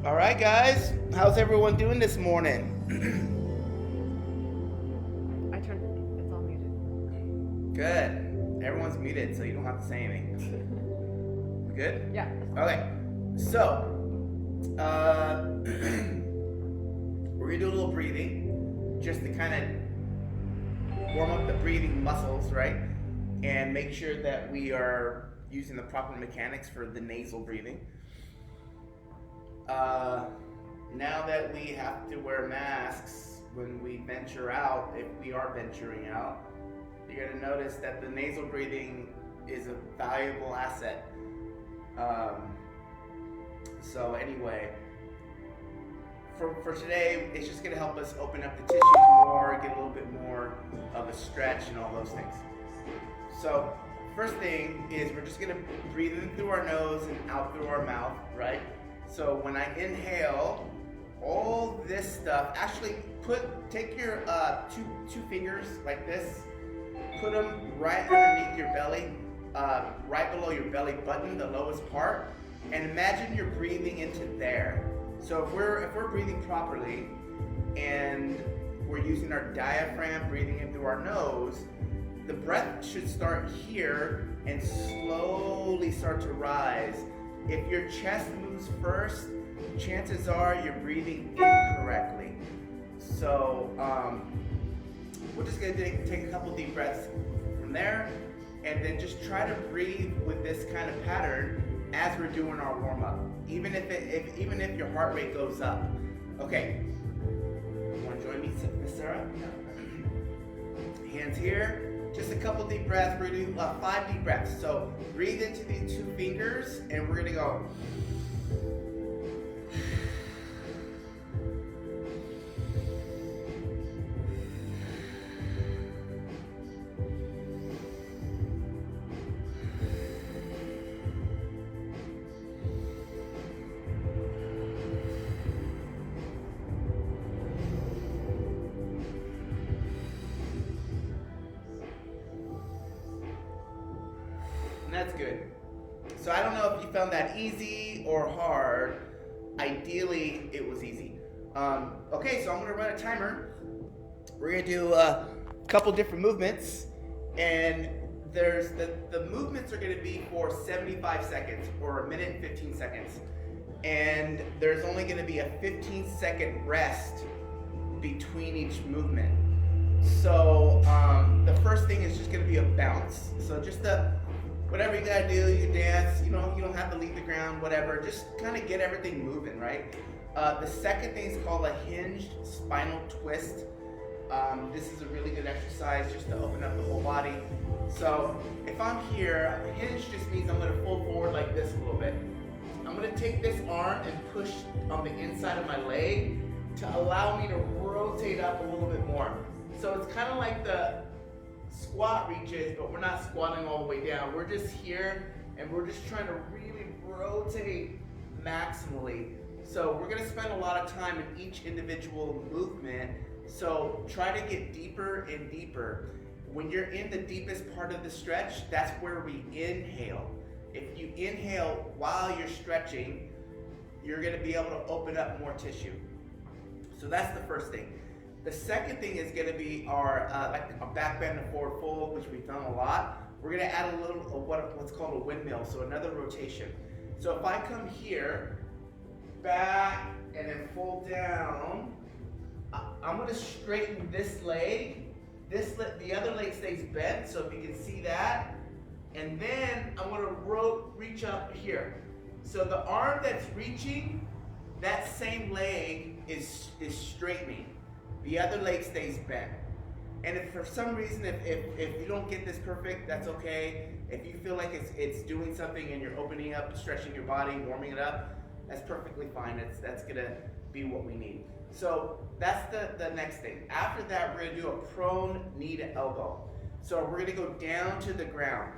All right, guys. How's everyone doing this morning? I turned it's all muted. Good. Everyone's muted, so you don't have to say anything. We good? Yeah. Okay. So, we're gonna do a little breathing, just to kind of warm up the breathing muscles, right? And make sure that we are using the proper mechanics for the nasal breathing. Now that we have to wear masks when we venture out, if we are venturing out, you're going to notice that the nasal breathing is a valuable asset. So anyway, for today, it's just going to help us open up the tissues more, get a little bit more of a stretch and all those things. So first thing is we're just going to breathe in through our nose and out through our mouth, right? So when I inhale, all this stuff, actually take your two fingers like this, put them right underneath your belly, right below your belly button, the lowest part, and imagine you're breathing into there. So if we're breathing properly and we're using our diaphragm, breathing in through our nose, the breath should start here and slowly start to rise. If your chest moves first, chances are you're breathing incorrectly. So we're just gonna take a couple deep breaths from there, and then just try to breathe with this kind of pattern as we're doing our warm up. Even if your heart rate goes up. Okay. You wanna join me, Miss Sarah? Hands here. Just a couple deep breaths. We're gonna do 5 deep breaths. So breathe into these 2 fingers, and we're gonna go. That's good. So I don't know if you found that easy or hard. Ideally, it was easy. Okay, so I'm gonna run a timer. We're gonna do a couple different movements, and there's the movements are gonna be for 75 seconds or 1 minute and 15 seconds. And there's only gonna be a 15-second rest between each movement. So the first thing is just gonna be a bounce. So just whatever you gotta do, you can dance, you don't have to leave the ground, whatever. Just kind of get everything moving, right? The second thing is called a hinged spinal twist. This is a really good exercise just to open up the whole body. So if I'm here, hinged just means I'm gonna fold forward like this a little bit. I'm gonna take this arm and push on the inside of my leg to allow me to rotate up a little bit more. So it's kind of like the squat reaches, but we're not squatting all the way down. We're just here and we're just trying to really rotate maximally. So we're gonna spend a lot of time in each individual movement. So try to get deeper and deeper. When you're in the deepest part of the stretch, that's where we inhale. If you inhale while you're stretching, you're gonna be able to open up more tissue. So that's the first thing. The second thing is going to be our like a back bend and forward fold, which we've done a lot. We're going to add a little of what's called a windmill, so another rotation. So if I come here, back, and then fold down, I'm going to straighten this leg. The other leg stays bent, so if you can see that. And then I'm going to reach up here. So the arm that's reaching, that same leg is straightening. The other leg stays bent. And if for some reason, if you don't get this perfect, that's okay. If you feel like it's doing something and you're opening up, stretching your body, warming it up, that's perfectly fine. That's gonna be what we need. So that's the next thing. After that, we're gonna do a prone knee to elbow. So we're gonna go down to the ground.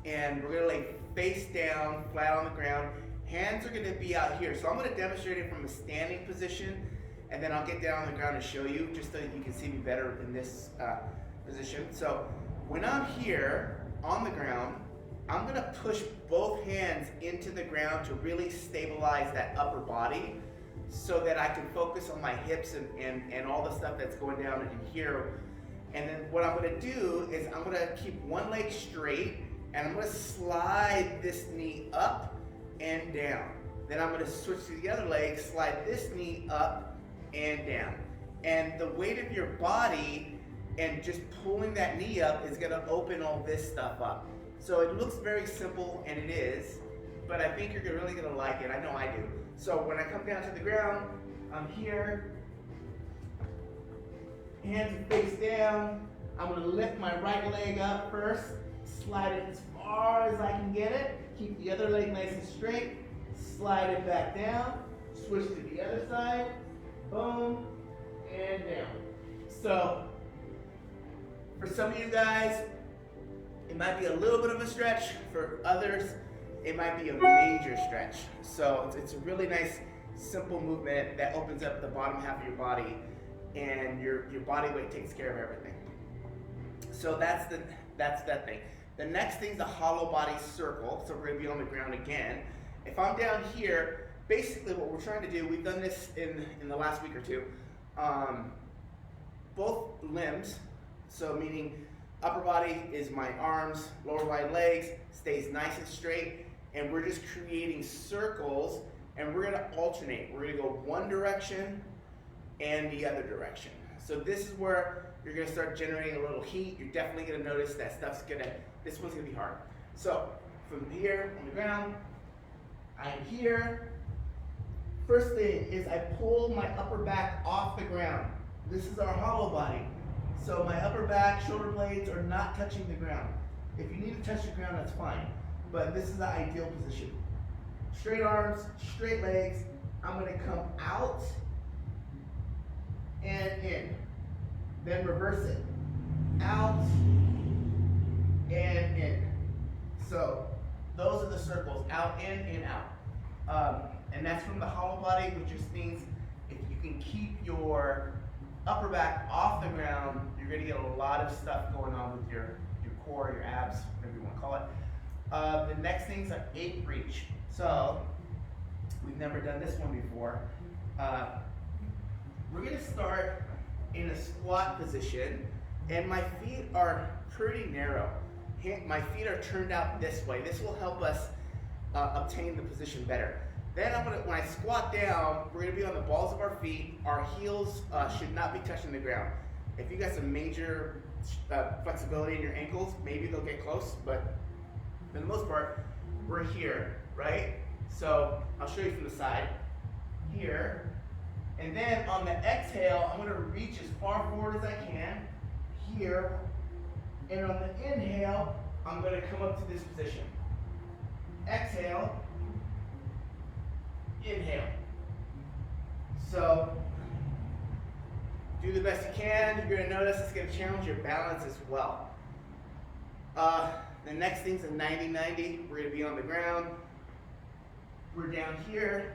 And we're gonna lay face down, flat on the ground. Hands are gonna be out here. So I'm gonna demonstrate it from a standing position, and then I'll get down on the ground and show you, just so you can see me better in this position. So when I'm here on the ground, I'm gonna push both hands into the ground to really stabilize that upper body so that I can focus on my hips and all the stuff that's going down in here. And then what I'm gonna do is I'm gonna keep one leg straight and I'm gonna slide this knee up and down. Then I'm gonna switch to the other leg, slide this knee up and down. And the weight of your body and just pulling that knee up is gonna open all this stuff up. So it looks very simple, and it is, but I think you're really gonna like it. I know I do. So when I come down to the ground, I'm here, hands are face down. I'm gonna lift my right leg up first, slide it as far as I can get it, keep the other leg nice and straight, slide it back down, switch to the other side, boom, and down. So, for some of you guys, it might be a little bit of a stretch. For others, it might be a major stretch. So it's a really nice, simple movement that opens up the bottom half of your body, and your body weight takes care of everything. So that's that thing. The next thing is a hollow body circle. So we're gonna be on the ground again. If I'm down here, basically what we're trying to do, we've done this in the last week or two. Both limbs, so meaning upper body is my arms, lower body legs, stays nice and straight, and we're just creating circles, and we're gonna alternate. We're gonna go one direction and the other direction. So this is where you're gonna start generating a little heat. You're definitely gonna notice that this one's gonna be hard. So from here on the ground, I'm here. First thing is I pull my upper back off the ground. This is our hollow body. So my upper back, shoulder blades are not touching the ground. If you need to touch the ground, that's fine. But this is the ideal position. Straight arms, straight legs. I'm gonna come out and in. Then reverse it. Out and in. So those are the circles, out, in, out. And that's from the hollow body, which just means if you can keep your upper back off the ground, you're gonna get a lot of stuff going on with your core, your abs, whatever you wanna call it. The next thing's an Ape Reach. So, we've never done this one before. We're gonna start in a squat position, and my feet are pretty narrow. My feet are turned out this way. This will help us obtain the position better. Then when I squat down, we're gonna be on the balls of our feet. Our heels should not be touching the ground. If you got some major flexibility in your ankles, maybe they'll get close, but for the most part, we're here, right? So I'll show you from the side, here. And then on the exhale, I'm gonna reach as far forward as I can, here. And on the inhale, I'm gonna come up to this position. Exhale. Inhale. So, do the best you can. You're gonna notice it's gonna challenge your balance as well. The next thing's a 90-90. We're gonna be on the ground. We're down here,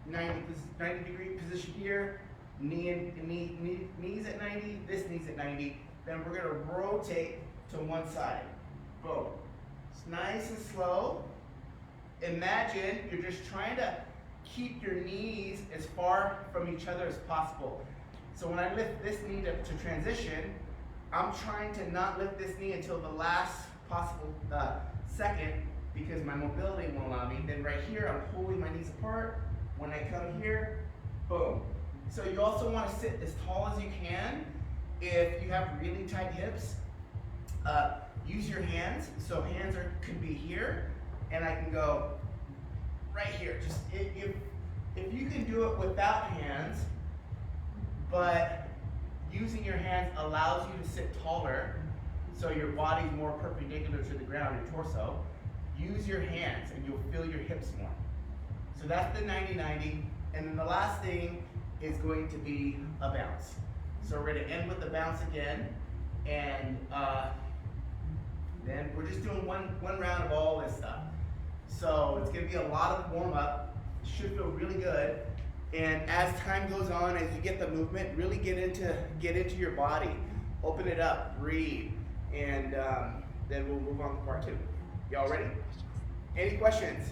90-degree position here. Knees at 90, this knee's at 90. Then we're gonna rotate to one side. Boom. It's nice and slow. Imagine you're just trying to keep your knees as far from each other as possible. So when I lift this knee to transition, I'm trying to not lift this knee until the last possible second, because my mobility won't allow me. Then right here, I'm pulling my knees apart. When I come here, boom. So you also want to sit as tall as you can. If you have really tight hips, use your hands. So hands could be here, and I can go right here. Just if you can do it without hands, but using your hands allows you to sit taller, so your body's more perpendicular to the ground, your torso. Use your hands, and you'll feel your hips more. So that's the 90-90, and then the last thing is going to be a bounce. So we're going to end with the bounce again, and then we're just doing one round of all this stuff. So it's going to be a lot of warm up. It should feel really good. And as time goes on, as you get the movement, really get into your body. Open it up, breathe, and then we'll move on to part two. Y'all ready? Any questions?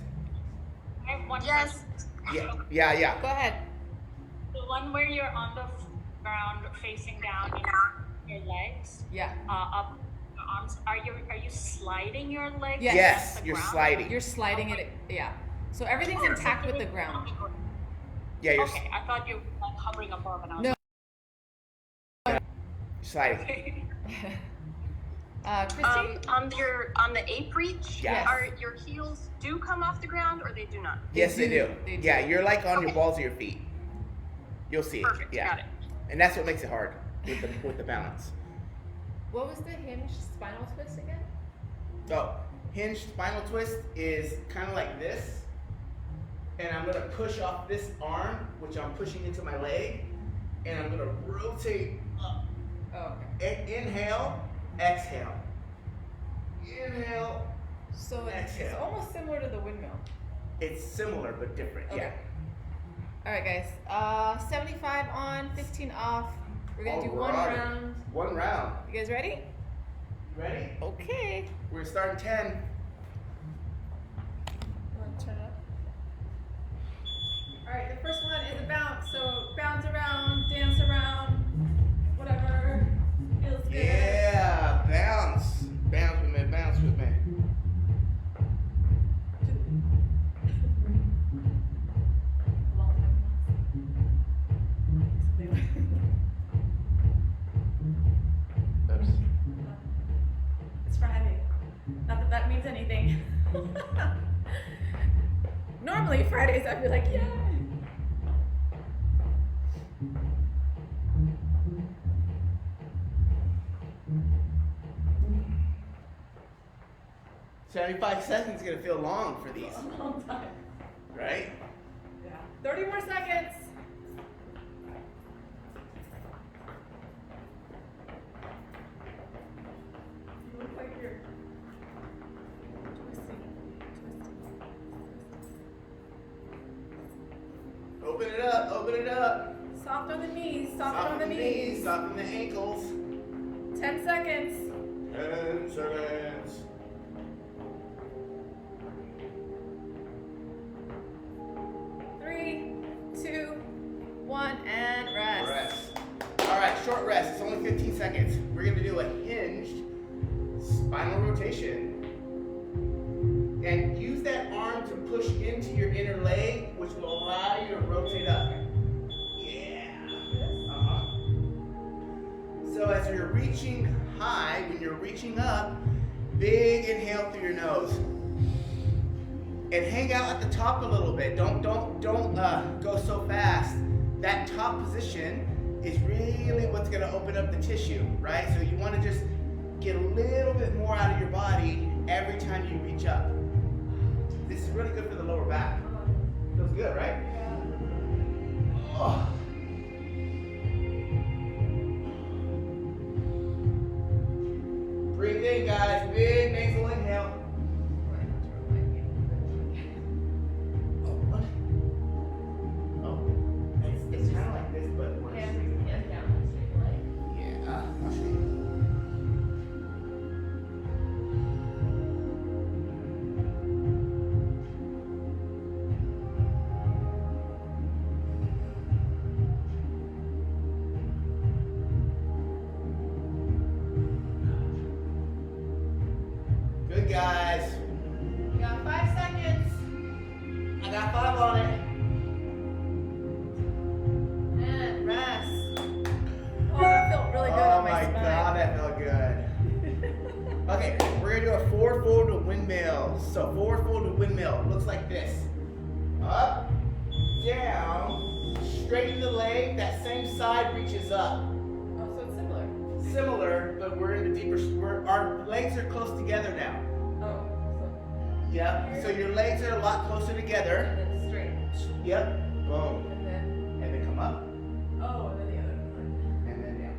I have one Yes. question. Yeah. Go ahead. The one where you're on the ground facing down, your legs, Yeah. up your arms. Are you sliding your legs? Yes. Yes, against the you're ground? sliding. You're sliding it. Yeah. So everything's intact with the ground. Yeah, you're Okay, I thought you were like hovering above and I was No. sliding. Christy? On the Ape Reach, Yes. are your heels do come off the ground or they do not? Yes, they do. They do. Yeah, you're like on your Okay. balls of your feet. You'll see it. Perfect. Yeah. Got it. And that's what makes it hard with the balance. What was the hinged spinal twist again? So, hinged spinal twist is kind of like this. And I'm going to push off this arm, which I'm pushing into my leg. And I'm going to rotate up. Oh, okay. Inhale, exhale. Inhale. So it's Exhale. almost similar to the windmill. It's similar but different. Okay. Yeah. All right, guys. 75 on, 15 off. We're gonna do one Alright. round. One round. You guys ready? Ready? Okay. We're starting 10. You want to turn it up? All right. The first one is a bounce. So bounce around, dance around, whatever feels good. Yeah, bounce. Bounce with me, bounce with me. A long time. Oops. It's Friday. Not that that means anything. Normally Fridays I'd be like, yeah. 75 seconds is gonna feel long for these, A long time. right? Yeah. 30 more seconds. You look like you're twisting. Open it up, open it up. Soft on the knees, soft on the knees. soften the ankles. 10 seconds. 10 seconds. 3, 2, 1, and rest. Rest. All right, short rest. It's only 15 seconds. We're gonna do a hinged spinal rotation. And use that arm to push into your inner leg, which will allow you to rotate up. Yeah. Uh-huh. So as you're reaching high, when you're reaching up, big inhale through your nose. And hang out at the top a little bit. Don't go so fast. That top position is really what's gonna open up the tissue, right? So you wanna just get a little bit more out of your body every time you reach up. This is really good for the lower back. Feels good, right? Oh. Breathe in, guys. Big nasal inhale. Oh, what? Oh, it's kind of like this, but worse. Yeah, I'll show you. Good, guys. You got 5 seconds. I got 5 on it. And rest. Oh, that felt really good on my spine. God, that felt good. Okay, we're gonna do a forward fold to windmill. So forward fold to windmill looks like this. Up, down, straighten the leg. That same side reaches up. Oh, so it's similar. Similar, but we're in the deeper. Our legs are close together now. Oh, Yep. So your legs are a lot closer so together. and then straight. Yep. Boom. And then, And then come up. oh, and then the other one. And then down.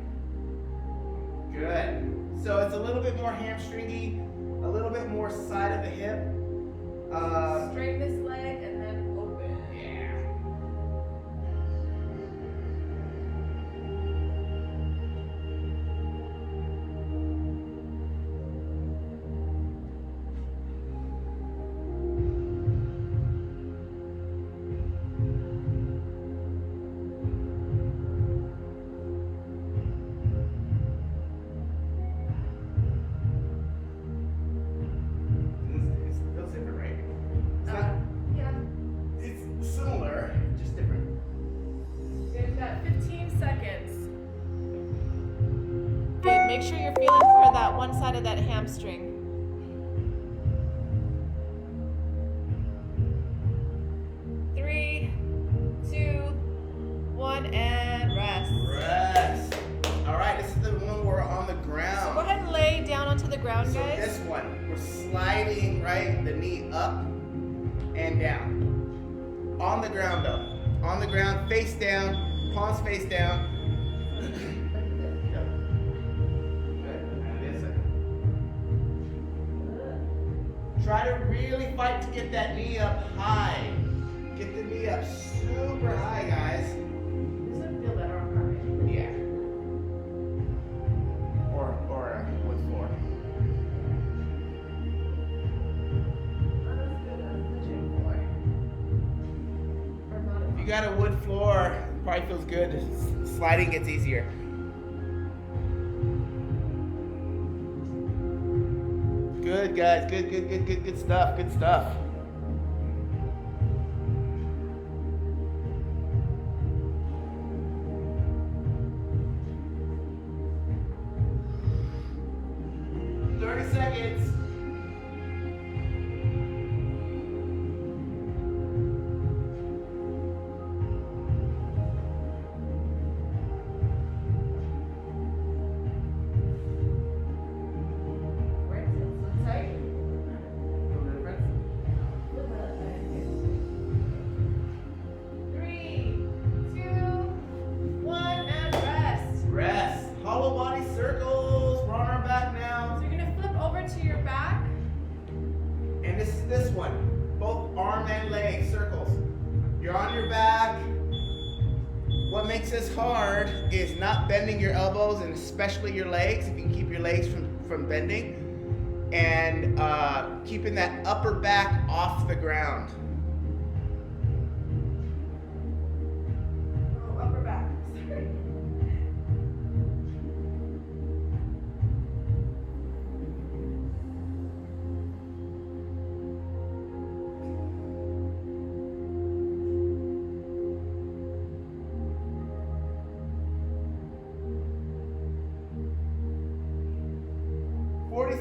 Good. So it's a little bit more hamstringy, a little bit more side of the hip. Straighten this leg and then open. Yeah. one side of that hamstring. Three, two, one, and rest. Rest. All right, this is the one where we're on the ground. So go ahead and lay down onto the ground, So guys. this one, we're sliding, right, the knee up and down. On the ground though. On the ground, face down, palms face down. Try to really fight to get that knee up high. Get the knee up super high, guys. This would feel better on carpet. Yeah. Or wood floor. If you got a wood floor, it probably feels good. Sliding gets easier. Good, guys. Good stuff. Good stuff. Seconds. Three, two, one, and rest. Rest. Hollow body circles. We're on our back now. So you're gonna flip over to your back. And this is this one. Both arm and leg circles. You're on your back. What makes this hard is not bending your elbows and especially your legs, if you can keep your legs from bending. And keeping that upper back off the ground. Oh, upper back. Sorry.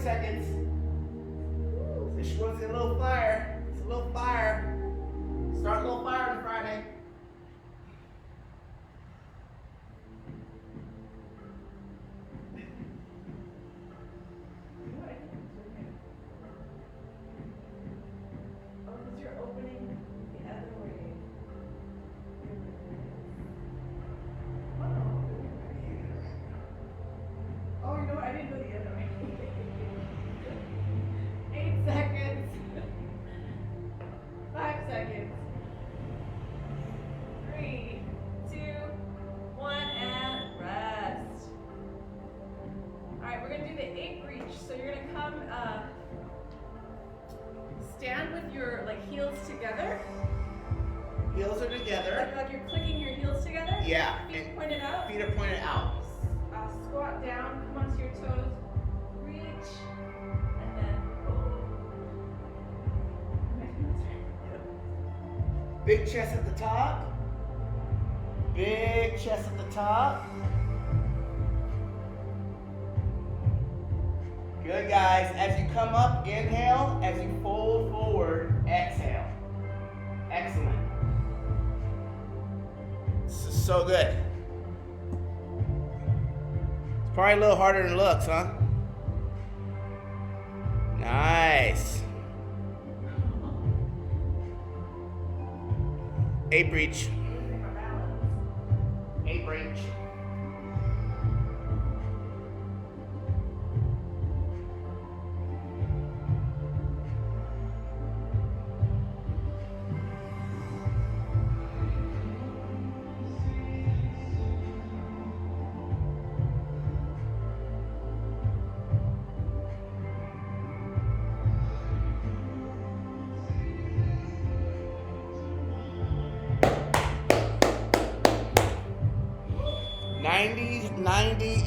Seconds. This one's a little fire. It's a little fire. Start a little fire on Friday. Oh, because you're opening the other way. Oh, you know what? I didn't go the other way. 8 seconds. 5 seconds. 3, 2, 1, and rest. Alright, we're going to do the Ape Reach. So you're going to come, stand with your heels together. Heels are together. Like you're clicking your heels together. Yeah. Feet pointed out. Feet are pointed out. Squat down, come onto your toes, reach, and then Big chest at the top. Big chest at the top. Good, guys. As you come up, inhale. As you fold forward, exhale. Excellent. So good. It's probably a little harder than it looks, huh? Nice. Ape Reach. Ape Reach.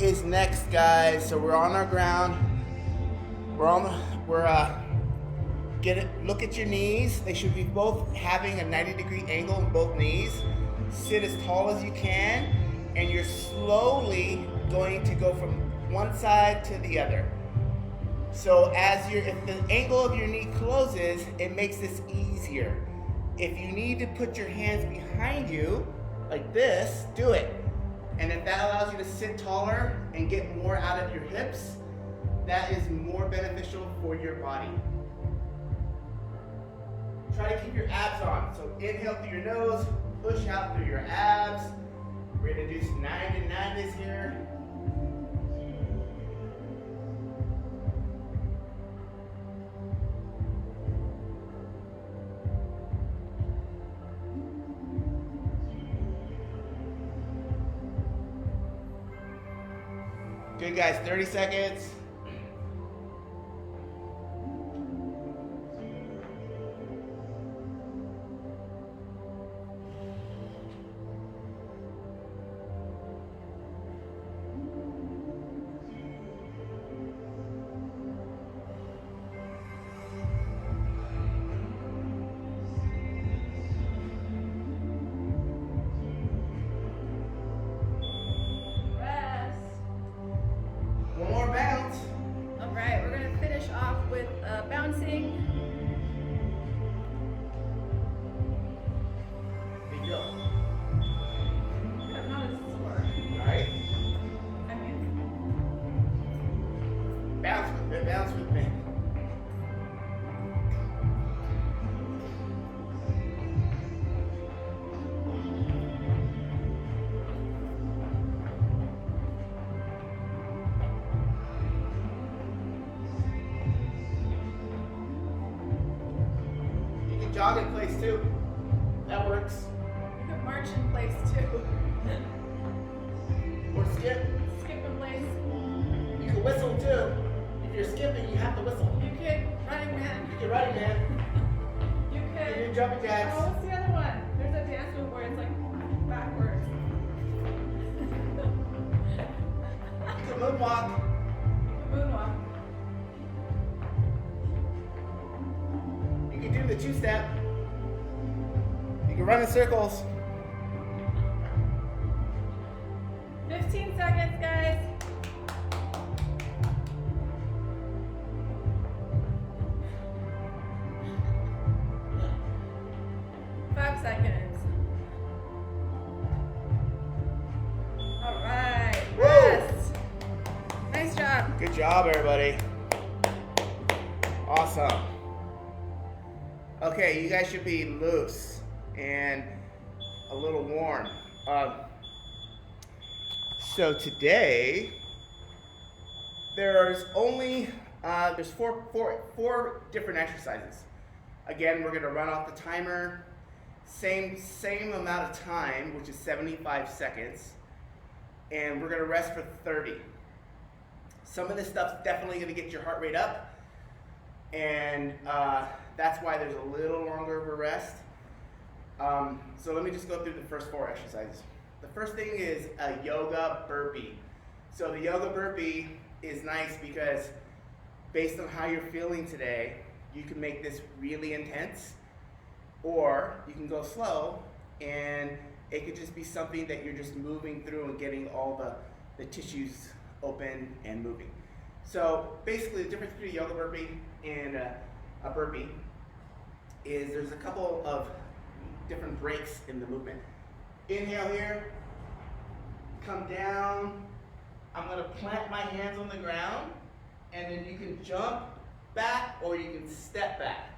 Is next, guys. So we're on our ground. Look at your knees. They should be both having a 90-degree angle in both knees. Sit as tall as you can, and you're slowly going to go from one side to the other. So if the angle of your knee closes, it makes this easier. If you need to put your hands behind you, like this, do it. And if that allows you to sit taller and get more out of your hips, that is more beneficial for your body. Try to keep your abs on. So inhale through your nose, push out through your abs. We're gonna do some 90s here. Good guys, 30 seconds. Bounce with me. You can jog in place too. That works. You can march in place too. Or skip. Skip in place. You can whistle too. If you're skipping, you have to whistle. You can running man. You can running man. You You can. can do jumping jacks. Oh, what's the other one? There's a dance move where it's like backwards. You can moonwalk. Moonwalk. You can do the two-step. You can run in circles. 15 seconds, guys. Seconds. All right. Rest. Nice job. Good job, everybody. Awesome. Okay, you guys should be loose and a little warm. So today, there's only there's four different exercises. Again, we're gonna run off the timer. Same amount of time, which is 75 seconds, and we're gonna rest for 30. Some of this stuff's definitely gonna get your heart rate up, and that's why there's a little longer of a rest. So let me just go through the first four exercises. The first thing is a yoga burpee. So the yoga burpee is nice because based on how you're feeling today, you can make this really intense, or you can go slow, and it could just be something that you're just moving through and getting all the tissues open and moving. So basically the difference between a yoga burpee and a burpee is there's a couple of different breaks in the movement. Inhale here, come down. I'm gonna plant my hands on the ground, and then you can jump back or you can step back.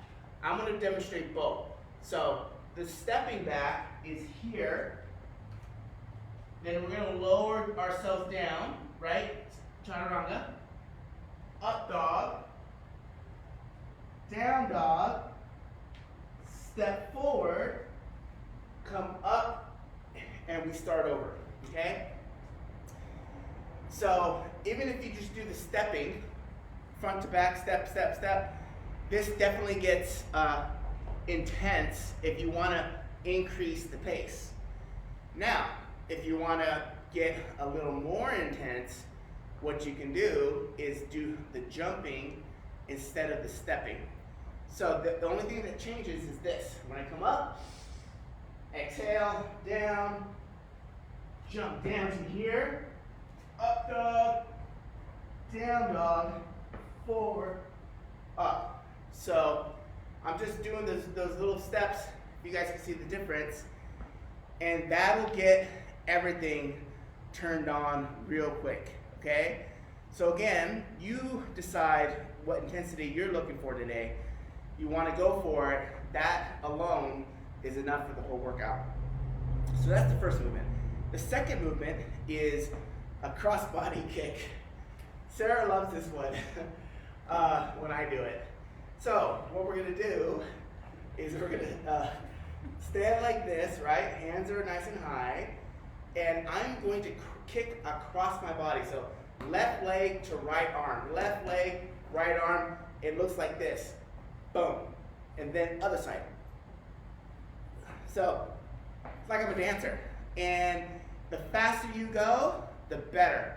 I'm gonna demonstrate both. So the stepping back is here. Then we're gonna lower ourselves down, right? Chaturanga. Up dog. Down dog. Step forward. Come up, and we start over, okay? So even if you just do the stepping, front to back, step, step, step, this definitely gets intense if you want to increase the pace. Now, if you want to get a little more intense, what you can do is do the jumping instead of the stepping. So the only thing that changes is this. When I come up, exhale, down, jump down to here, up dog, down dog, forward, up. So I'm just doing those little steps. You guys can see the difference. And that'll get everything turned on real quick, okay? So again, you decide what intensity you're looking for today. You want to go for it. That alone is enough for the whole workout. So that's the first movement. The second movement is a crossbody kick. Sarah loves this one when I do it. So what we're gonna do is we're gonna stand like this, right? Hands are nice and high. And I'm going to kick across my body. So left leg to right arm, left leg, right arm. It looks like this, boom. And then other side. So it's like I'm a dancer. And the faster you go, the better,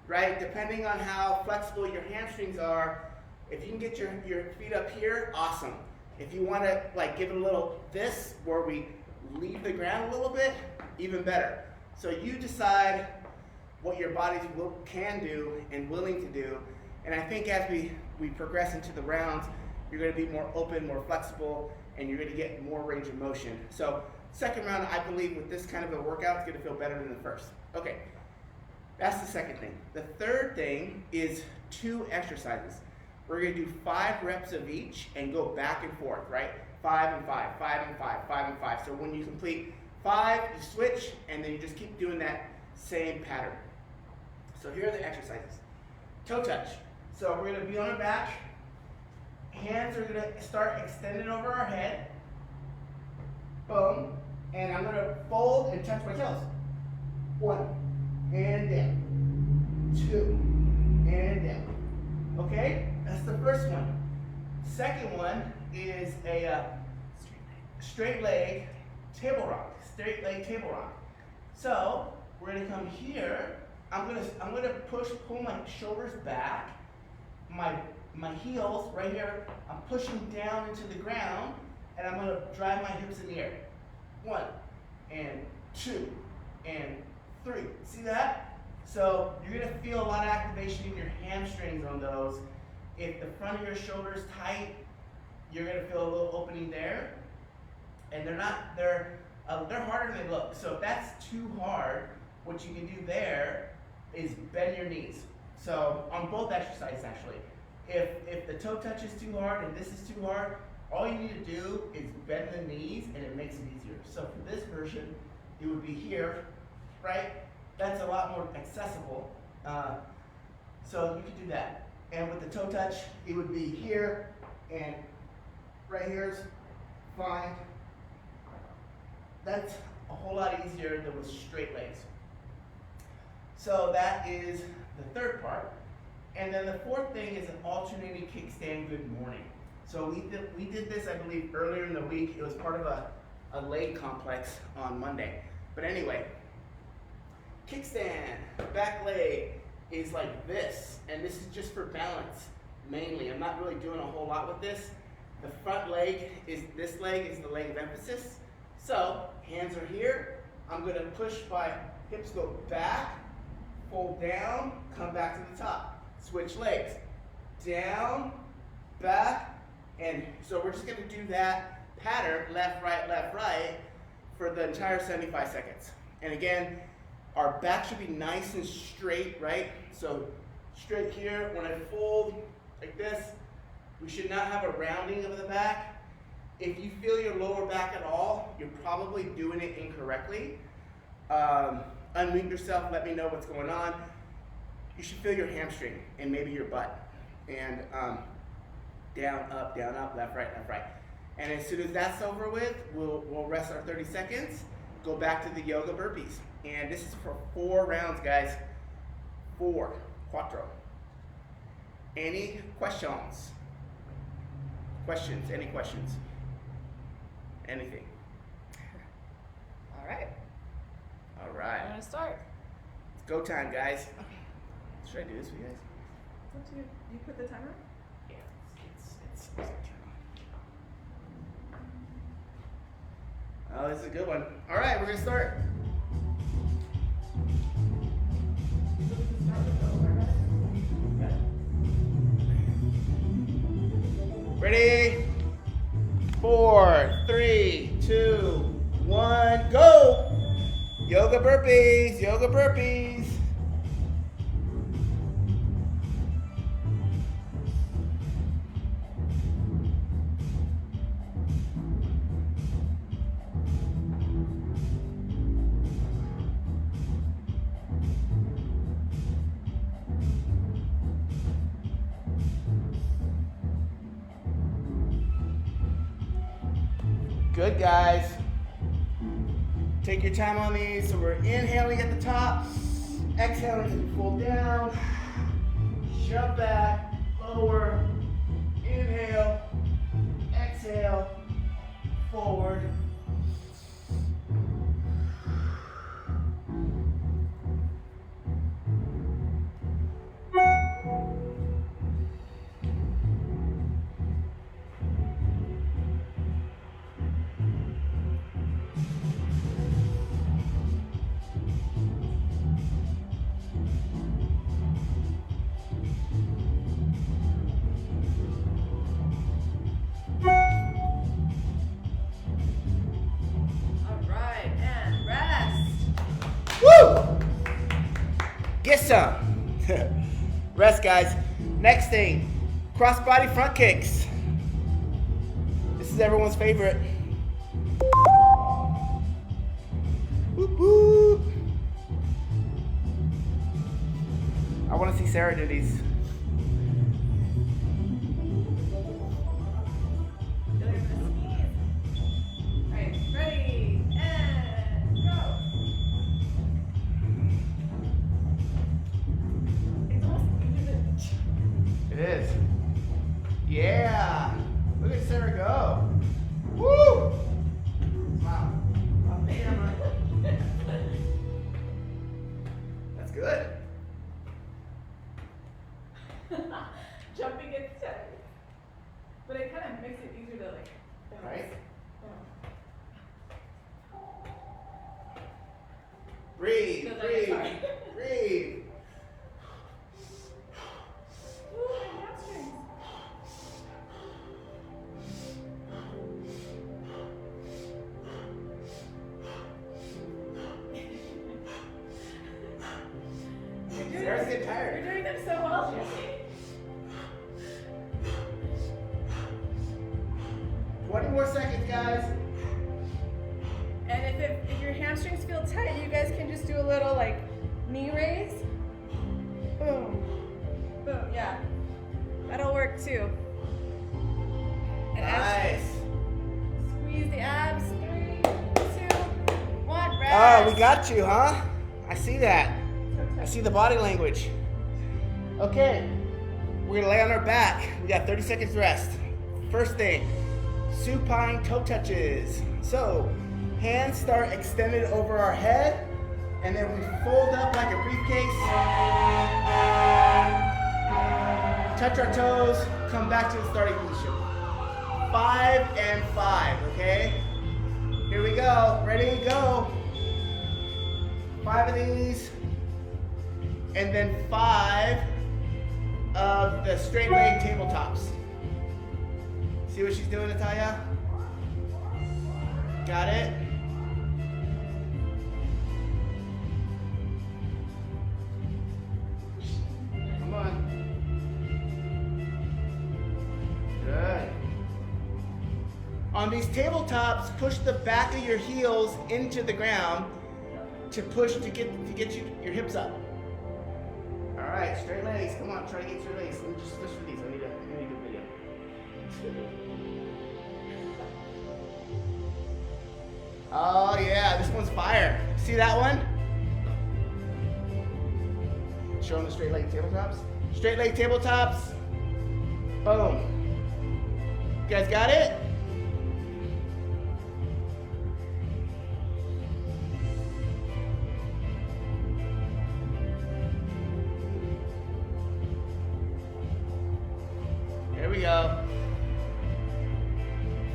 right? Depending on how flexible your hamstrings are, if you can get your feet up here, awesome. If you want to like give it a little this, where we leave the ground a little bit, even better. So you decide what your body can do and willing to do. And I think as we progress into the rounds, you're going to be more open, more flexible, and you're going to get more range of motion. So second round, I believe with this kind of a workout, it's going to feel better than the first. Okay, that's the second thing. The third thing is 2 exercises. We're going to do 5 reps of each and go back and forth, right? 5 and 5, 5 and 5, 5 and 5. So when you complete 5, you switch, and then you just keep doing that same pattern. So here are the exercises. Toe touch. So we're going to be on our back. Hands are going to start extended over our head. Boom. And I'm going to fold and touch my toes. 1, and down. 2, and down. Okay? That's the first one. Second one is a straight leg table rock. Straight leg table rock. So we're going to come here. I'm going to pull my shoulders back. My heels right here, I'm pushing down into the ground, and I'm going to drive my hips in the air. 1, and 2, and 3. See that? So you're going to feel a lot of activation in your hamstrings on those. If the front of your shoulder is tight, you're going to feel a little opening there. And they're harder than they look. So if that's too hard, what you can do there is bend your knees. So on both exercises actually. If the toe touch is too hard and this is too hard, all you need to do is bend the knees and it makes it easier. So for this version, it would be here, right? That's a lot more accessible. So you can do that. And with the toe touch, it would be here and right here is fine. That's a whole lot easier than with straight legs. So that is the third part. And then the fourth thing is an alternating kickstand good morning. So we did this, I believe, earlier in the week. It was part of a leg complex on Monday. But anyway, kickstand, back leg is like this. And this is just for balance, mainly. I'm not really doing a whole lot with this. The front leg is, this leg is the leg of emphasis. So, hands are here. I'm gonna push my hips, go back, fold down, come back to the top. Switch legs, down, back, and so we're just gonna do that pattern, left, right, for the entire 75 seconds. And again, our back should be nice and straight, right? So straight here, when I fold like this, we should not have a rounding of the back. If you feel your lower back at all, you're probably doing it incorrectly. Unmute yourself, let me know what's going on. You should feel your hamstring and maybe your butt. And down, up, left, right. And as soon as that's over with, we'll rest our 30 seconds, go back to the yoga burpees. And this is for 4 rounds, guys. 4, cuatro. Any questions? Any questions? Anything? All right. All right. I'm gonna start. It's go time, guys. Should I do this for you guys? It's up to you. You put the timer? Yeah, it's turn on. Oh, this is a good one. All right, we're gonna start. 4, 3, 2, 1, go! Yoga burpees, yoga burpees. Good, guys. Take your time on these. So we're inhaling at the top, exhaling as we pull down, jump back, lower, inhale, exhale, forward. Get some. Rest, guys. Next thing, crossbody front kicks. This is everyone's favorite. Whoop, whoop. I want to see Sarah do these. It is. Yeah. Look at Sarah go. Woo! Wow. On camera. That's good. Jumping gets tight. But it kind of makes it easier to like balance. Right? Yeah. Breathe, Feels like breathe, it's hard. breathe. Ooh, my hamstrings. Sarah's getting tired. You're doing them so well, Jesse. 20 more seconds, guys. And if your hamstrings feel tight, you guys can just do a little like knee raise. Boom. Boom, yeah. That'll work too. And Nice. squeeze the abs. 3, 2, 1. Rest. Oh, we got you, huh? I see that. I see the body language. Okay, we're gonna lay on our back. We got 30 seconds rest. First thing, supine toe touches. So, hands start extended over our head, and then we fold up like a briefcase. Touch our toes, come back to the starting position. 5 and 5, okay? Here we go, ready, go. 5 of these, and then 5 of the straight leg tabletops. See what she's doing, Natalia? Got it? Come on. Good. On these tabletops, push the back of your heels into the ground to push to get your hips up. All right, straight legs. Come on, try to get straight legs. Let me just switch for these. I need a good video. Oh yeah, this one's fire. See that one? Show them the straight leg tabletops. Straight leg tabletops. Boom. You guys got it? Here we go.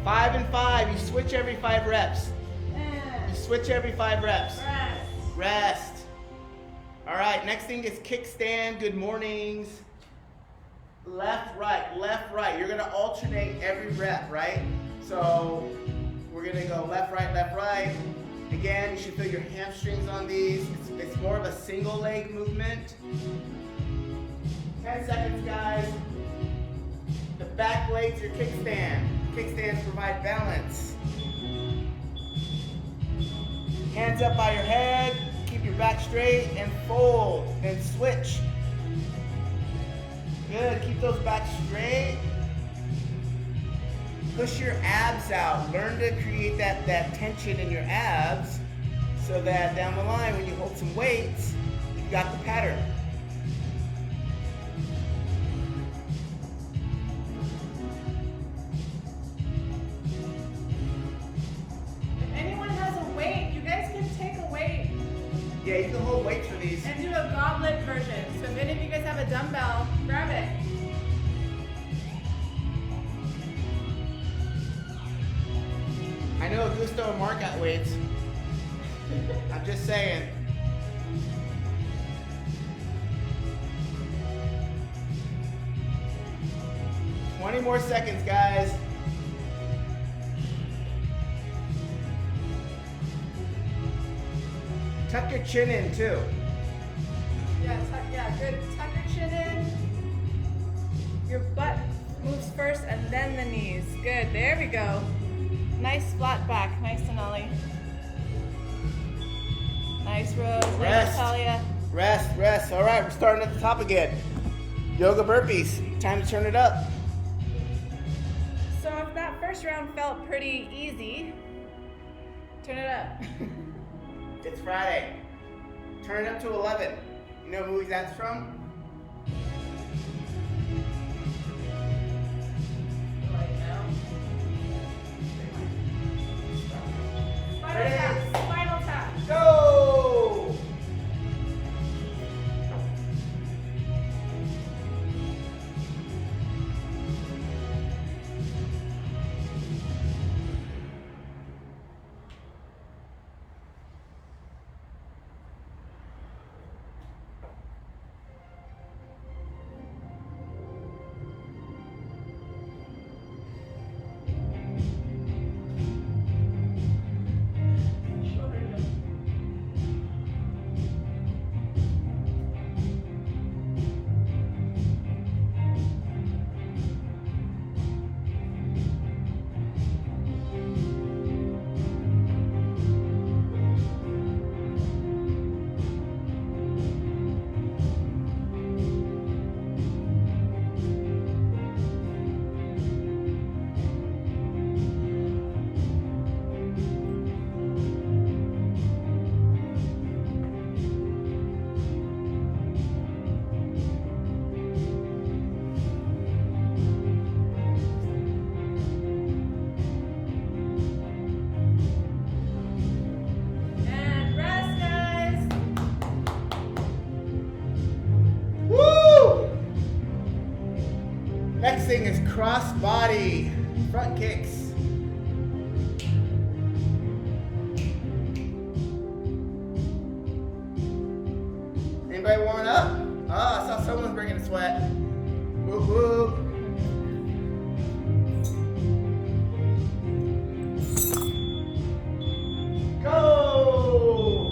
5 and 5. You switch every 5 reps. You switch every 5 reps. Rest. Rest. All right, next thing is kickstand. Good mornings. Left, right, left, right. You're gonna alternate every rep, right? So we're gonna go left, right, left, right. Again, you should feel your hamstrings on these. It's more of a single leg movement. 10 seconds, guys. The back leg's your kickstand. Kickstands provide balance. Hands up by your head. Keep your back straight and fold. Then switch. Good. Keep those back straight. Push your abs out. Learn to create that tension in your abs so that down the line when you hold some weights, you've got the pattern. If anyone has a weight, you guys can take a weight. Yeah, you can hold weights for these. And do a goblet version. So if any of you guys have a dumbbell, grab it. I know Gusto and Mark got weights. I'm just saying. Twenty more seconds, guys. Tuck your chin in too. Yeah, good. Tuck your chin in. Your butt moves first and then the knees. Good, there we go. Nice flat back, nice Denali. Nice Rose, nice Rest. Natalia. Rest. All right, we're starting at the top again. Yoga burpees. Time to turn it up. So if that first round felt pretty easy, turn it up. It's Friday. Turn it up to 11. You know what movie that's from? Spinal tap. Go! And rest, guys. Woo! Next thing is crossbody. Front kicks. Anybody warming up? Oh, I saw someone bringing a sweat. Whoop whoop. Go!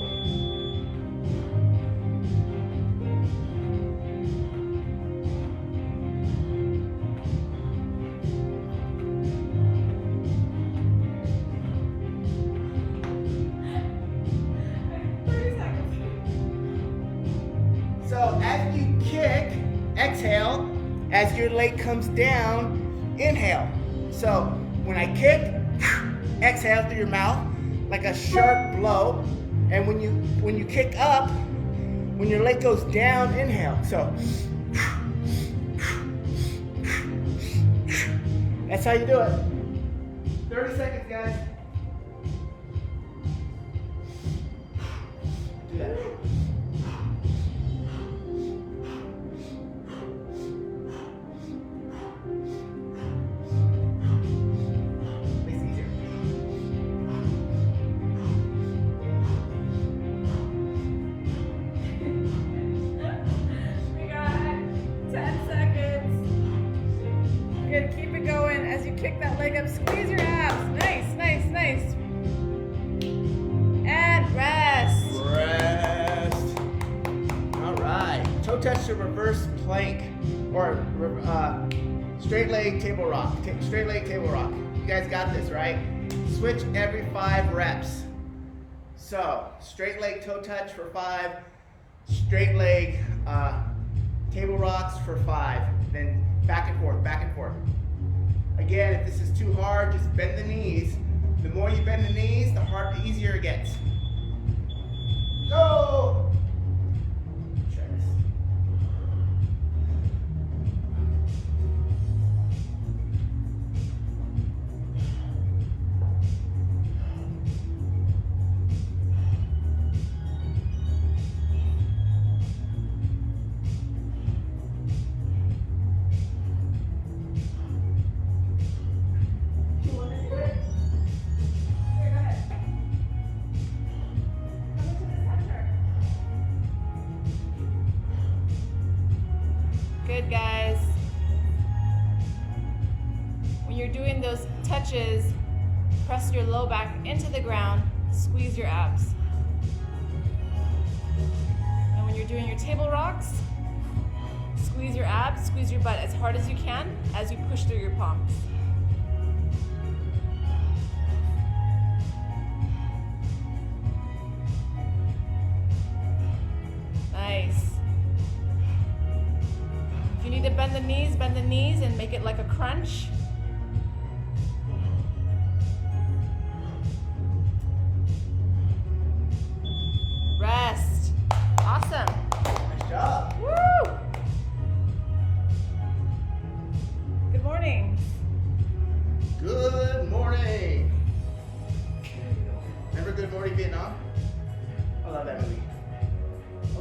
So as you kick, exhale. As your leg comes down, inhale. So when I kick, exhale through your mouth like a sharp blow. And when you kick up, when your leg goes down, inhale. So that's how you do it. 30 seconds, guys. Do that. Makes it easier. We got 10 seconds. Good, keep it going. As you kick that leg up, squeeze your abs. touch to reverse plank or straight leg table rock. Straight leg table rock. You guys got this, right? Switch every 5 reps. So, straight leg toe touch for 5, straight leg table rocks for 5, then back and forth, back and forth. Again, if this is too hard, just bend the knees. The more you bend the knees, the easier it gets. Go! Try this. You want to do it? Here, go ahead. Come into the center. Good, guys. When you're doing those touches, press your low back into the ground, squeeze your abs. And when you're doing your table rocks, squeeze your abs, squeeze your butt as hard as you can as you push through your palms. Nice. If you need to bend the knees and make it like a crunch. Rest. Awesome. Nice job. Woo! Good morning. Good morning. Remember Good Morning Vietnam? I love that movie.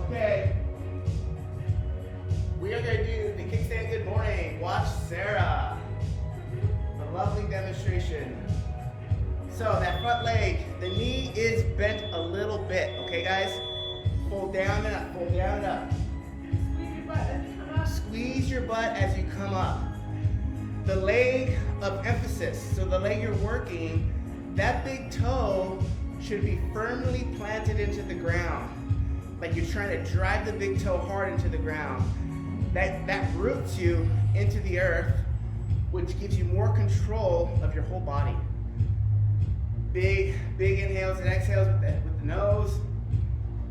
Okay. We are going to do the kickstand good morning. Watch Sarah. The lovely demonstration. So that front leg, the knee is bent a little bit. Okay, guys? Fold down and up, fold down and up. Squeeze your butt as you come up. Squeeze your butt as you come up. The leg of emphasis, so the leg you're working, that big toe should be firmly planted into the ground. Like you're trying to drive the big toe hard into the ground. That roots you into the earth, which gives you more control of your whole body. Big inhales and exhales with the nose.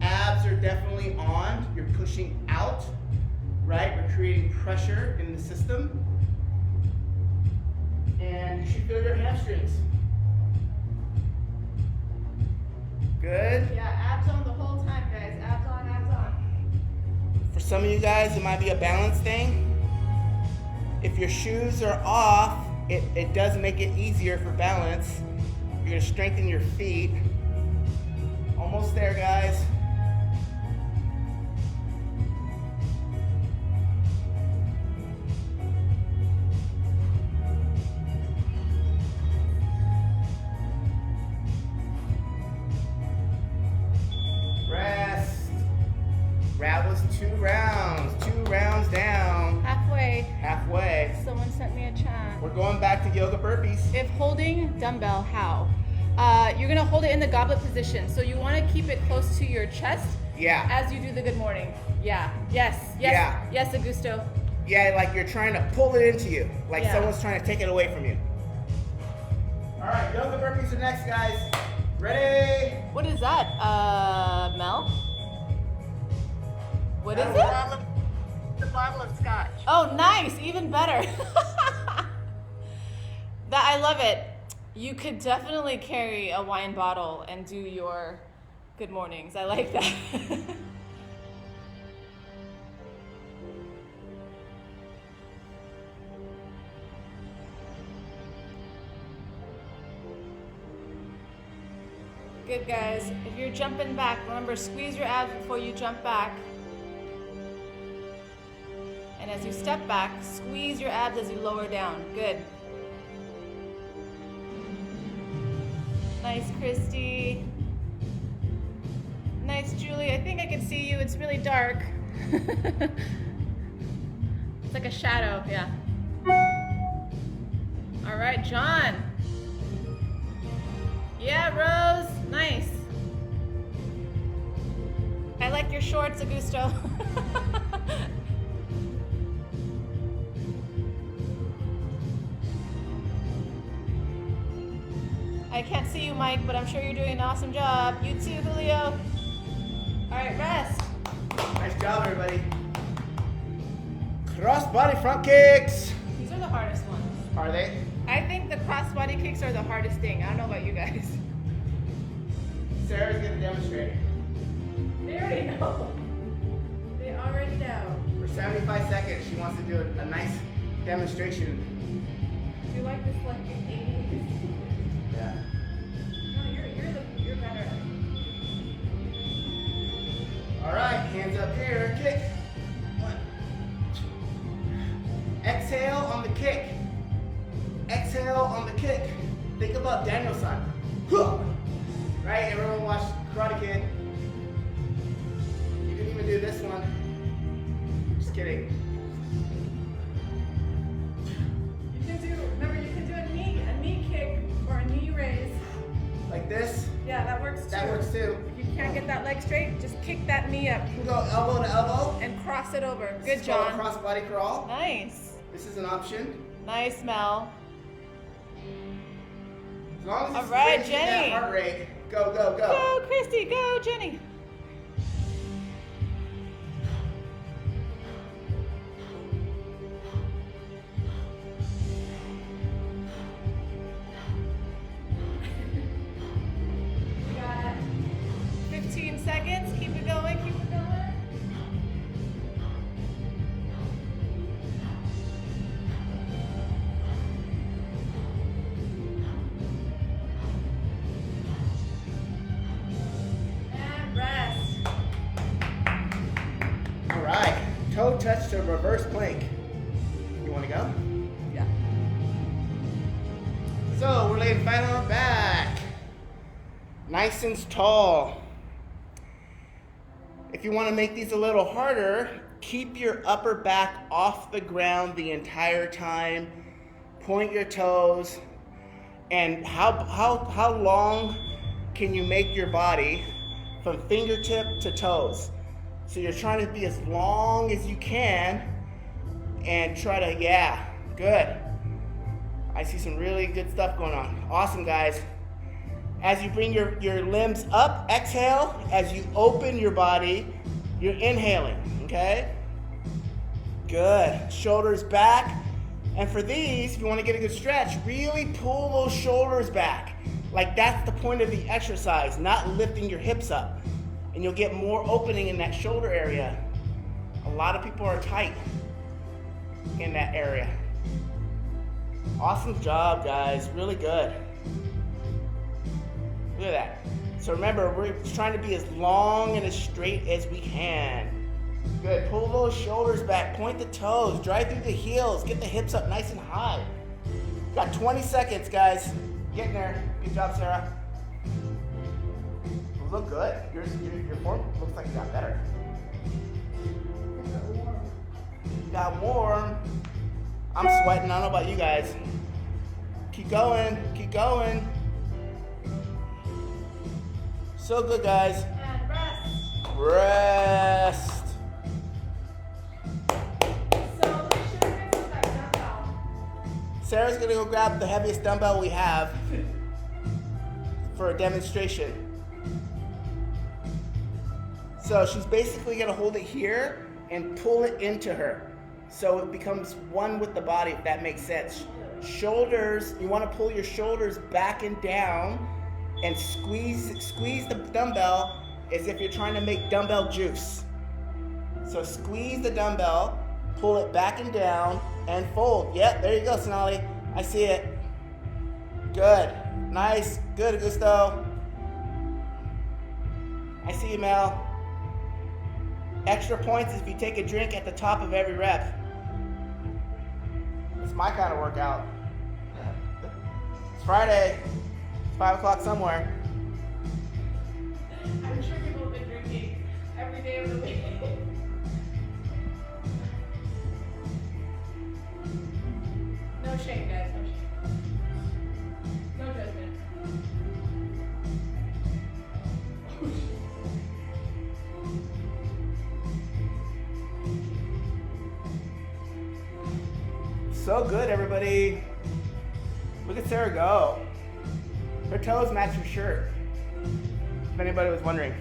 Abs are definitely on. You're pushing out, right? We're creating pressure in the system. And you should feel your hamstrings. Good. Yeah, abs on the whole time, guys. Abs on, abs on. For some of you guys, it might be a balance thing. If your shoes are off, it does make it easier for balance. You're gonna strengthen your feet. Almost there, guys. Rest. That was 2 rounds. 2 rounds down. Halfway. Someone sent me a chat. We're going back to yoga burpees. If holding dumbbell, how? You're gonna hold it in the goblet position. So you wanna keep it close to your chest Yeah. as you do the good morning. Yeah, yes, Yeah. yes, Augusto. Yeah, like you're trying to pull it into you. Like Yeah. someone's trying to take it away from you. All right, yoga burpees are next, guys. Ready? What is that, Mel? What is That it? was- The bottle of scotch. Oh, nice, even better. I love it. You could definitely carry a wine bottle and do your good mornings. I like that. Good, guys. If you're jumping back, remember, squeeze your abs before you jump back. And as you step back, squeeze your abs as you lower down. Good. Nice, Christy. Nice, Julie. I think I can see you. It's really dark. It's like a shadow, yeah. All right, John. Yeah, Rose. Nice. I like your shorts, Augusto. mic, but I'm sure you're doing an awesome job. You too, Julio. All right, rest. Nice job, everybody. Crossbody front kicks. These are the hardest ones. Are they? I think the crossbody kicks are the hardest thing. I don't know about you guys. Sarah's gonna demonstrate. They already know. They already know. For 75 seconds, she wants to do a nice demonstration. Do you like this like 80s? Yeah. No, you're better at it. All right, hands up here, kick. 1, 2. Exhale on the kick. Exhale on the kick. Think about Daniel-san. Right, everyone watch Karate Kid. You can even do this one. Just kidding. Remember, you can do a knee kick or a knee raise. Like this. Yeah, that works too. That works too. If you can't get that leg straight, just kick that knee up You can go elbow to elbow. and cross it over. This Good, is called John. Crossbody crawl. Nice. This is an option. Nice, Mel. As long as All it's right, raising Jenny. that heart rate. Go, go, go. Go, Christy. Go, Jenny. You got 15 seconds. Keep it going. Keep it going. And rest. All right. Toe touch to reverse plank. You want to go? Yeah. So we're laying flat on our back. Nice and tall. If you want to make these a little harder, keep your upper back off the ground the entire time. Point your toes. And how long can you make your body from fingertip to toes? So you're trying to be as long as you can and try to, yeah, good. I see some really good stuff going on. Awesome, guys. As you bring your limbs up, exhale. As you open your body, you're inhaling, okay? Good. Shoulders back. And for these, if you want to get a good stretch, really pull those shoulders back. Like that's the point of the exercise, not lifting your hips up. And you'll get more opening in that shoulder area. A lot of people are tight in that area. Awesome job, guys. Really good. Look at that. So remember, we're trying to be as long and as straight as we can. Good. Pull those shoulders back. Point the toes. Drive through the heels. Get the hips up nice and high. Got 20 seconds, guys. Getting there. Good job, Sarah. You look good. Your form looks like it got better. You got warm. I'm sweating. I don't know about you guys. Keep going. Keep going. So good, guys. And rest. Rest. So make sure you guys put that dumbbell. Sarah's gonna go grab the heaviest dumbbell we have for a demonstration. So she's basically gonna hold it here and pull it into her. So it becomes one with the body, if that makes sense. Shoulders, you wanna pull your shoulders back and down and squeeze the dumbbell as if you're trying to make dumbbell juice. So squeeze the dumbbell, pull it back and down, and fold. Yep, there you go, Sonali. I see it. Good. Nice. Good, Augusto. I see you, Mel. Extra points if you take a drink at the top of every rep. It's my kind of workout. It's Friday. It's 5 o'clock somewhere. I'm sure people have been drinking every day of the week. No shame, guys. No shame. No judgment. So good, everybody. Look at Sarah go. Her toes match her shirt. If anybody was wondering.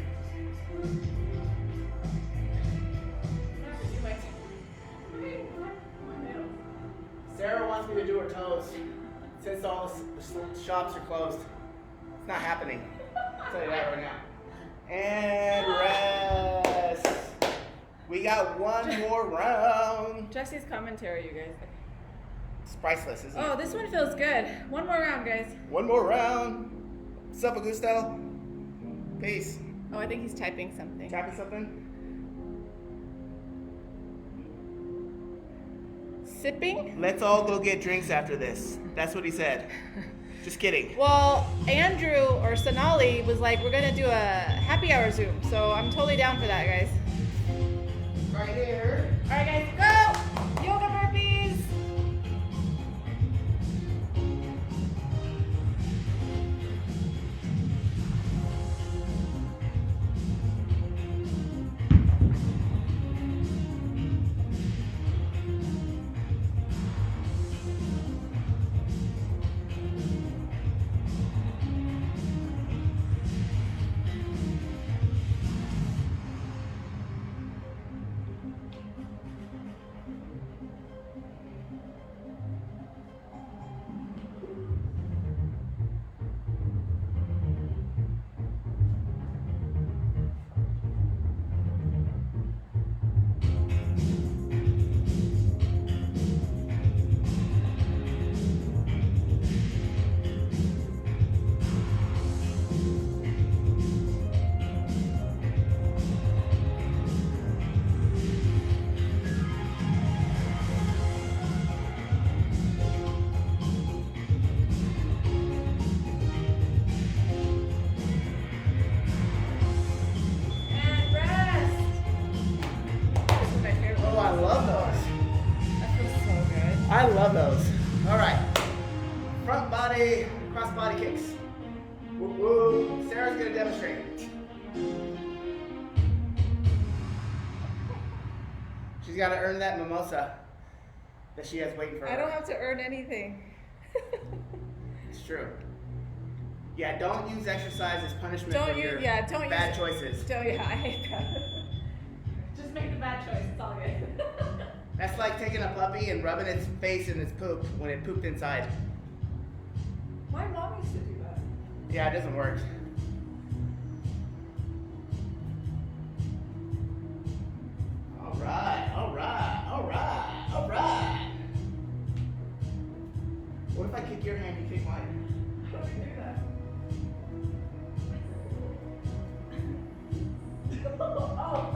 Sarah wants me to do her toes since all the shops are closed. It's not happening. I'll tell you that right now. And rest. We got one more round. Jesse's commentary, you guys. It's priceless, isn't it? Oh, this one feels good. One more round, guys. One more round. What's up, Augusto? Peace. Oh, I think he's typing something. Tapping something? Sipping? Let's all go get drinks after this. That's what he said. Just kidding. Well, Andrew or Sonali was like, we're gonna do a happy hour Zoom, so I'm totally down for that, guys. Right here. All right, guys, go! Yoga burpees. And rest. This is my favorite. Oh, I love those. That feels so good. I love those. All right. Front body, crossbody kicks. Woo woo. Sarah's gonna demonstrate. She's gotta earn that mimosa that she has waiting for her. I don't have to earn anything. It's true. Yeah, don't use exercise as punishment Don't for use- your yeah, don't bad use- choices. So yeah, I hate that. Just make the bad choice. It's all good. That's like taking a puppy and rubbing its face in its poop when it pooped inside. My mom used to do that. Yeah, it doesn't work. All right, all right, all right, all right. What if I kick your hand, you kick mine? How do we do that? Oh.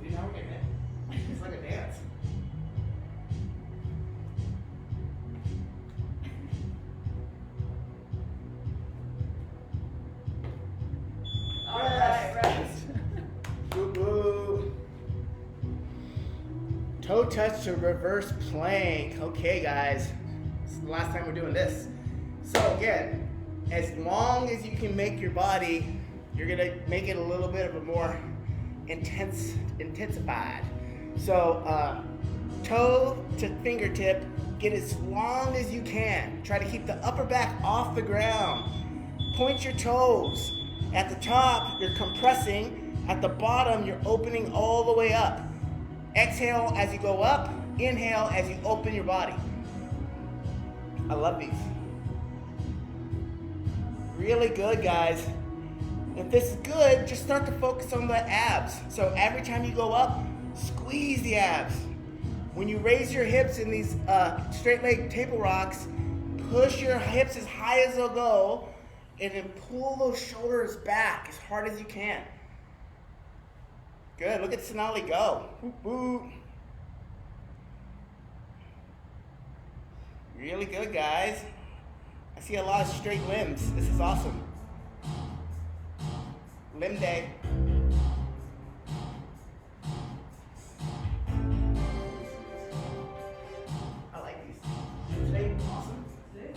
See, now we're getting it. It's like a dance. All right, rest. Boo boo. Toe touch to reverse plank. Okay, guys. This is the last time we're doing this. So again, as long as you can make your body, you're gonna make it a little bit of a more intensified. So toe to fingertip, get as long as you can. Try to keep the upper back off the ground. Point your toes. At the top, you're compressing. At the bottom, you're opening all the way up. Exhale as you go up. Inhale as you open your body. I love these. Really good, guys. If this is good, just start to focus on the abs. So every time you go up, squeeze the abs. When you raise your hips in these straight leg table rocks, push your hips as high as they'll go, and then pull those shoulders back as hard as you can. Good, look at Sonali go. Whoop, whoop. Really good, guys. I see a lot of straight limbs. This is awesome. Limb day. I like these. Today, awesome. Good,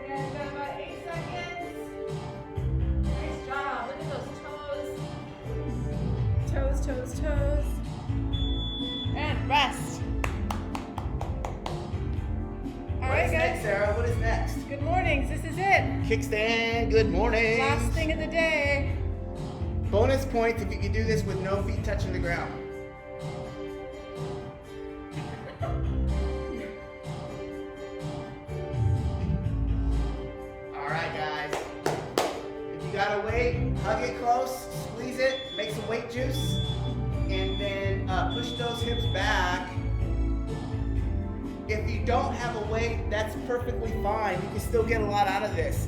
guys. Got about 8 seconds. Nice job. Look at those toes. Toes, toes, toes. And rest. All What right, is guys. next, Sarah? What is next? Good mornings. This is it. Kickstand, good morning. Last thing of the day. Bonus points if you can do this with no feet touching the ground. All right, guys. If you got a weight, hug it close, squeeze it, make some weight juice, and then push those hips back. If you don't have a weight, that's perfectly fine. You can still get a lot out of this.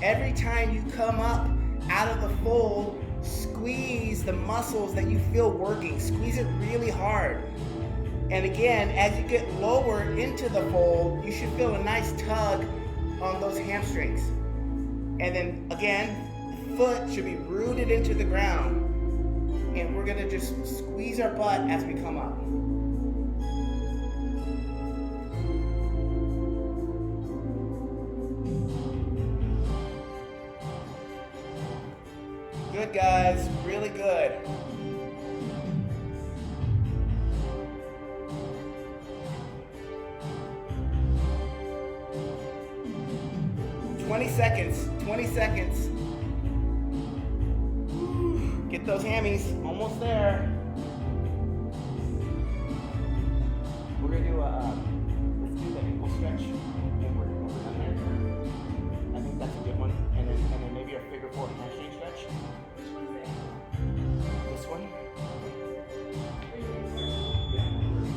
Every time you come up out of the fold, squeeze the muscles that you feel working. Squeeze it really hard. And again, as you get lower into the fold, you should feel a nice tug on those hamstrings. And then again, foot should be rooted into the ground. And we're gonna just squeeze our butt as we come up. Good, guys, really good. "20 seconds, 20 seconds. Get those hammies, almost there. We're gonna do let's do the ankle stretch. And we're done there. I think that's a good one. And then maybe our figure four hamstring stretch. Which one's it? This one.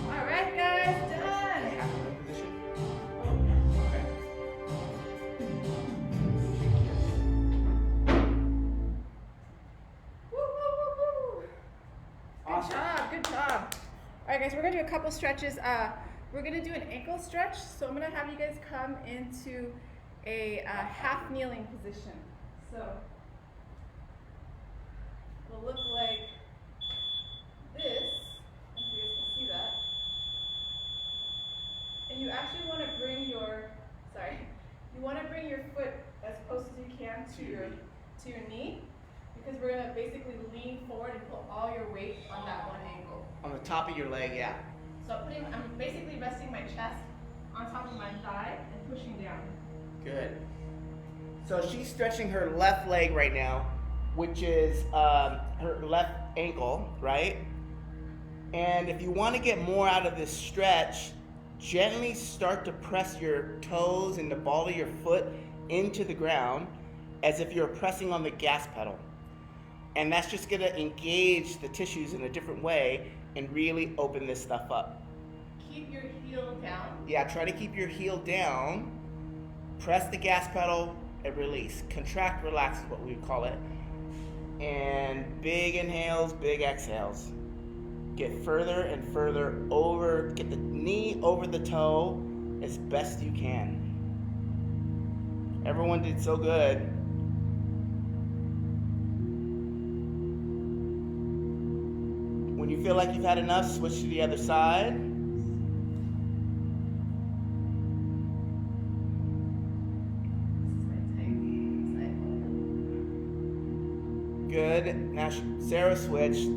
All right, guys, done. Half leg position. Okay. Woo, woo, woo, woo. Good Awesome. job, good job. All right, guys, we're gonna do a couple stretches. We're gonna do an ankle stretch. So I'm gonna have you guys come into a half kneeling position. So it'll look like this. If you guys can see that. And you actually want to bring your, bring your foot as close as you can to your knee, because we're gonna basically lean forward and put all your weight on that one ankle. On the top of your leg, yeah. So I'm basically resting my chest on top of my thigh and pushing down. Good. So she's stretching her left leg right now, which is her left ankle, right? And if you want to get more out of this stretch, gently start to press your toes and the ball of your foot into the ground as if you're pressing on the gas pedal. And that's just going to engage the tissues in a different way and really open this stuff up. Keep your heel down. Yeah, try to keep your heel down. Press the gas pedal and release. Contract, relax is what we would call it. And big inhales, big exhales. Get further and further over, get the knee over the toe as best you can. Everyone did so good. When you feel like you've had enough, switch to the other side. Good. Now Sarah switched.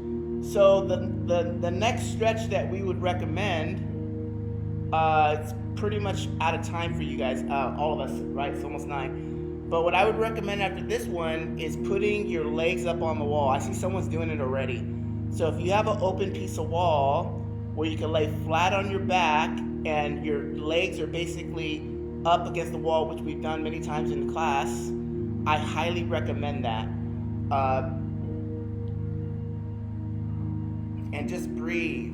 So the next stretch that we would recommend, it's pretty much out of time for you guys, all of us, right? It's almost 9. But what I would recommend after this one is putting your legs up on the wall. I see someone's doing it already. So if you have an open piece of wall where you can lay flat on your back and your legs are basically up against the wall, which we've done many times in the class, I highly recommend that. And just breathe.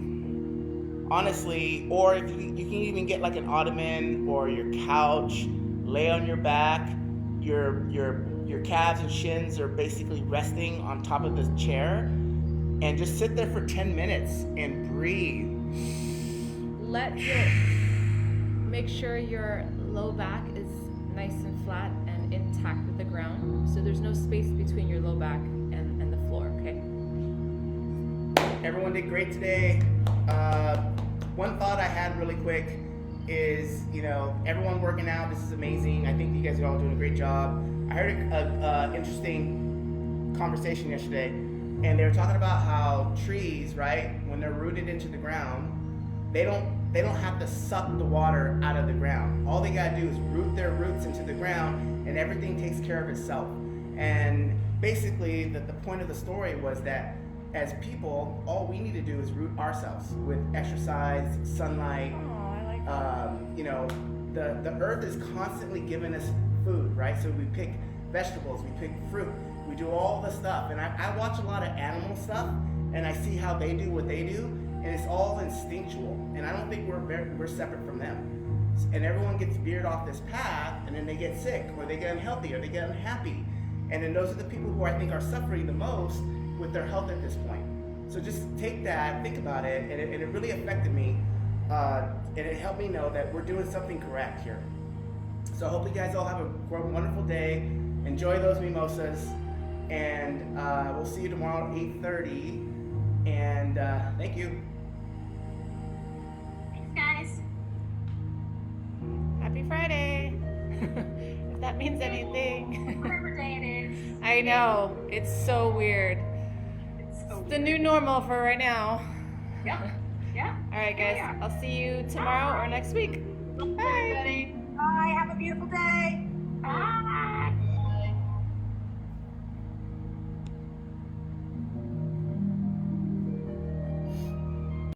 Honestly, or if you can even get like an ottoman or your couch, lay on your back. Your your calves and shins are basically resting on top of this chair, and just sit there for 10 minutes and breathe. Make sure your low back is nice and flat and intact with the ground, so there's no space between your low back and the floor, okay? Everyone did great today. One thought I had really quick is, everyone working out, this is amazing. I think you guys are all doing a great job. I heard an interesting conversation yesterday, and they were talking about how trees, right, when they're rooted into the ground, they don't have to suck the water out of the ground. All they gotta do is root their roots into the ground, and everything takes care of itself. And basically, the point of the story was that as people, all we need to do is root ourselves with exercise, sunlight. Oh, I like that. The earth is constantly giving us food, right? So we pick vegetables, we pick fruit, we do all the stuff. And I watch a lot of animal stuff, and I see how they do what they do, and it's all instinctual. And I don't think we're separate from them. And everyone gets veered off this path, and then they get sick, or they get unhealthy, or they get unhappy. And then those are the people who I think are suffering the most with their health at this point. So just take that, think about it, and it really affected me. And it helped me know that we're doing something correct here. So I hope you guys all have a wonderful day. Enjoy those mimosas. And we'll see you tomorrow at 8:30. And thank you. Thanks, guys. Happy Friday. If that means anything. Whatever day it is. I know. It's so weird. It's so It's the new normal for right now. Yeah. Yeah. All right, guys. Yeah. I'll see you tomorrow or next week. Bye. Bye. Have a beautiful day. Bye.